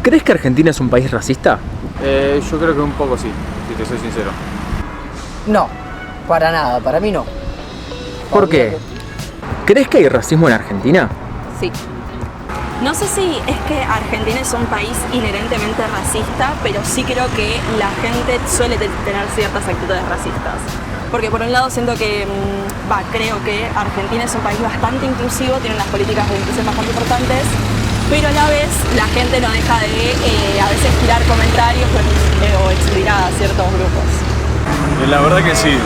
¿Crees que Argentina es un país racista? Yo creo que un poco sí, si te soy sincero. No, para nada, para mí no. ¿Por qué? ¿Crees que hay racismo en Argentina? Sí. No sé si es que Argentina es un país inherentemente racista, pero sí creo que la gente suele tener ciertas actitudes racistas. Porque por un lado siento que, creo que Argentina es un país bastante inclusivo, tiene unas políticas de inclusión bastante importantes, pero a la vez la gente no deja de a veces tirar comentarios o excluir a ciertos grupos. La verdad que sí,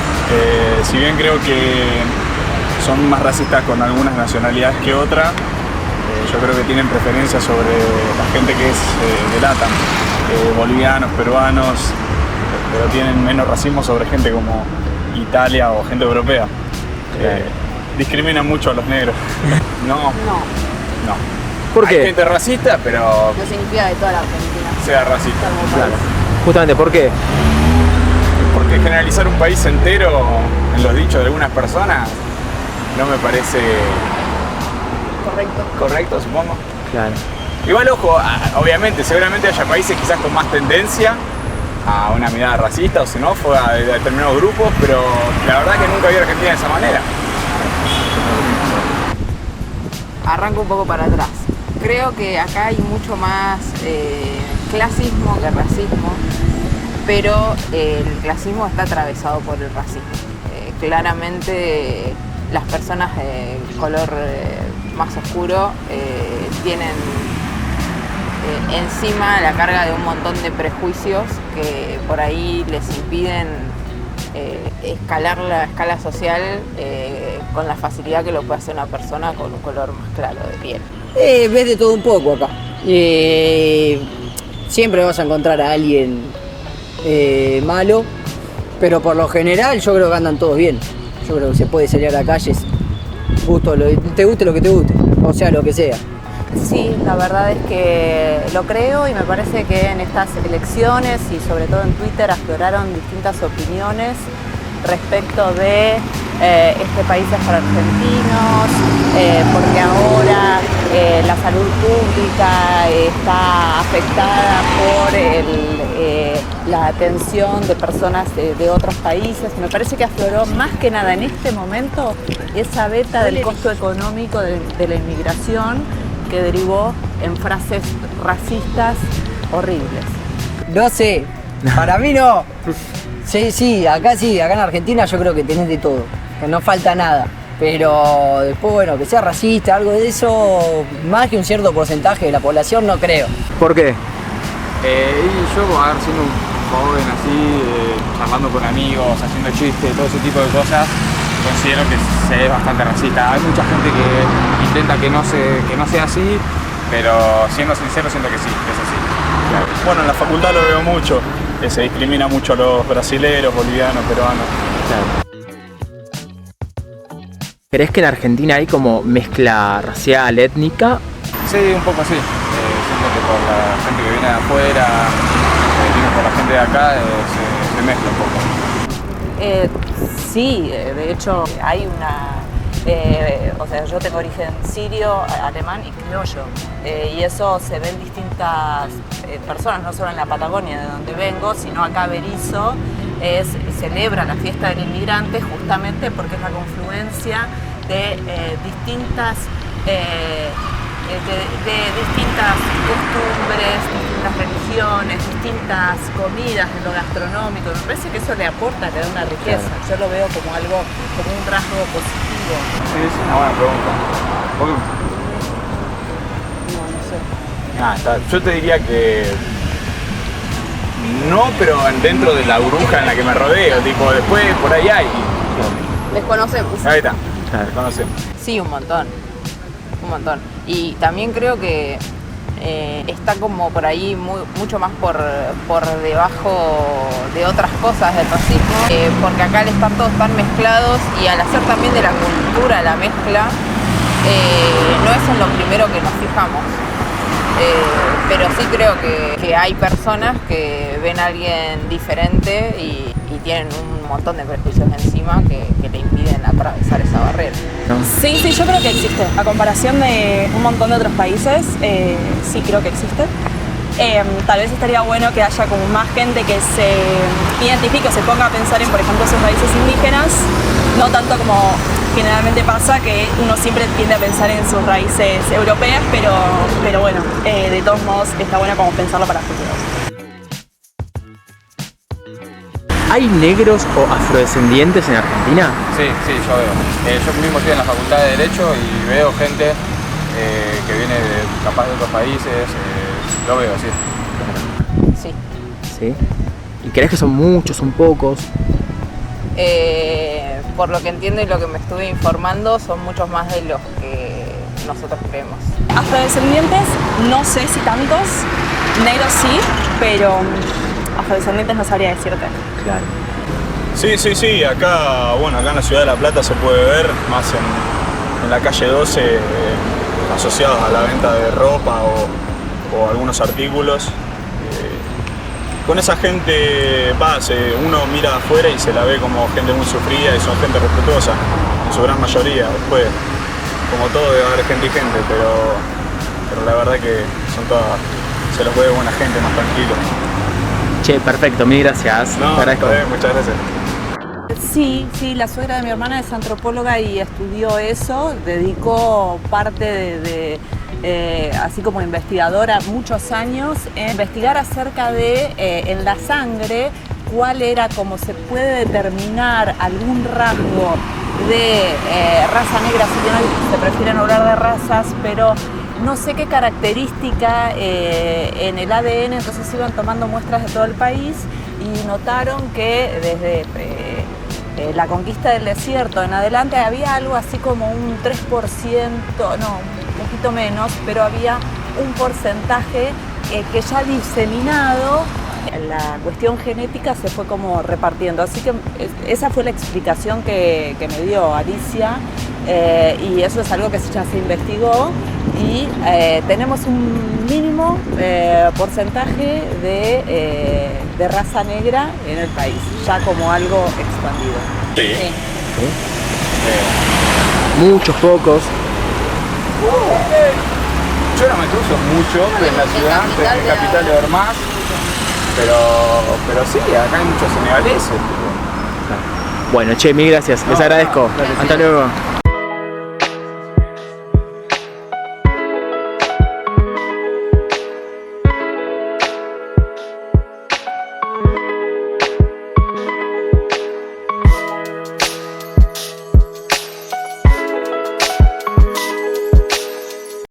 si bien creo que son más racistas con algunas nacionalidades que otras, yo creo que tienen preferencia sobre la gente que es de LATAM, bolivianos, peruanos, pero tienen menos racismo sobre gente como Italia o gente europea. Discriminan mucho a los negros. No. ¿Por qué? Hay gente racista, pero No significa de toda la Argentina. sea racista. Claro. Justamente, ¿por qué? Porque generalizar un país entero en los dichos de algunas personas no me parece correcto, supongo. Claro. Igual, ojo, obviamente, seguramente haya países quizás con más tendencia a una mirada racista o xenófoba de determinados grupos, pero la verdad que nunca vi a Argentina de esa manera. Arranco un poco para atrás. Creo que acá hay mucho más clasismo que racismo, pero el clasismo está atravesado por el racismo. Claramente las personas de color más oscuro tienen encima la carga de un montón de prejuicios que por ahí les impiden escalar la escala social con la facilidad que lo puede hacer una persona con un color más claro de piel. Ves de todo un poco acá. Siempre vas a encontrar a alguien malo, pero por lo general yo creo que andan todos bien. Yo creo que se puede salir a la calle, te guste lo que te guste, o sea, lo que sea. Sí, la verdad es que lo creo y me parece que en estas elecciones y sobre todo en Twitter afloraron distintas opiniones respecto de este país es para argentinos, porque ahora la salud pública está afectada por la atención de personas de otros países. Me parece que afloró más que nada en este momento esa beta del costo económico de la inmigración que derivó en frases racistas horribles. No sé, para mí no. Sí, acá en Argentina yo creo que tenés de todo, que no falta nada. Pero después, bueno, que sea racista, algo de eso, más que un cierto porcentaje de la población, no creo. ¿Por qué? Y yo, siendo un joven así, charlando con amigos, haciendo chistes, todo ese tipo de cosas, considero que se es bastante racista. Hay mucha gente que intenta que no sea así, pero siendo sincero siento que sí, es así. Claro. Bueno, en la facultad lo veo mucho, que se discrimina mucho a los brasileros, bolivianos, peruanos. Claro. ¿Crees que en Argentina hay como mezcla racial, étnica? Sí, un poco así. Siento que por la gente que viene de afuera, por la gente de acá, se mezcla un poco. Sí, de hecho hay una... yo tengo origen sirio, alemán y criollo, y eso se ve en distintas personas, no solo en la Patagonia, de donde vengo, sino acá Berisso celebra la fiesta del inmigrante justamente porque es la confluencia de distintas costumbres, distintas religiones, distintas comidas en lo gastronómico. Me parece que eso le aporta, le da una riqueza. Claro. Yo lo veo como algo, como un rasgo positivo. Sí, es una buena pregunta. No sé. Yo te diría que no, pero dentro de la burbuja en la que me rodeo, tipo, después por ahí hay. Les conocemos. Ahí está, les conocemos. Sí, un montón. Y también creo que está como por ahí mucho más por debajo de otras cosas del racismo, porque acá al estar todos tan mezclados y al hacer también de la cultura la mezcla, no es en lo primero que nos fijamos. Pero sí creo que hay personas que ven a alguien diferente y tienen un montón de prejuicios encima que le impiden atravesar esa barrera. Sí, yo creo que existe. A comparación de un montón de otros países, sí creo que existe. tal vez estaría bueno que haya como más gente que se identifique o se ponga a pensar en, por ejemplo, sus raíces indígenas, no tanto como generalmente pasa, que uno siempre tiende a pensar en sus raíces europeas, pero bueno, de todos modos está bueno como pensarlo para futuros. ¿Hay negros o afrodescendientes en Argentina? Sí, yo veo. Yo mismo estoy en la Facultad de Derecho y veo gente que viene capaz de otros países, lo veo, sí. Sí. Sí. ¿Y crees que son muchos, son pocos? Por lo que entiendo y lo que me estuve informando, son muchos más de los que nosotros creemos. Afrodescendientes, no sé si tantos, negros sí, pero afrodescendientes no sabría decirte. Claro. Sí, acá en la ciudad de La Plata se puede ver, más en la calle 12, asociados a la venta de ropa o algunos artículos. Con esa gente uno mira afuera y se la ve como gente muy sufrida y son gente respetuosa, en su gran mayoría. Después, como todo, debe haber gente y gente, pero la verdad que se los ve buena gente, más tranquilo. Che, perfecto, mil gracias. No, Te agradezco. muchas gracias. Sí, la suegra de mi hermana es antropóloga y estudió eso, dedicó parte así como investigadora muchos años en investigar acerca de en la sangre cuál era, cómo se puede determinar algún rasgo de raza negra, si bien se prefieren hablar de razas, pero no sé qué característica en el ADN, entonces iban tomando muestras de todo el país y notaron que desde la conquista del desierto en adelante había algo así como un 3%, no, un poquito menos, pero había un porcentaje que ya diseminado, la cuestión genética se fue como repartiendo. Así que esa fue la explicación que me dio Alicia, y eso es algo que ya se investigó y tenemos un mínimo porcentaje de raza negra en el país, ya como algo expandido. Sí. Muchos, pocos. Yo no me cruzo mucho en la ciudad, en Capital de ver más, pero sí, acá hay muchos senegaleses. Bueno, che, mil gracias. Les agradezco. Hasta luego.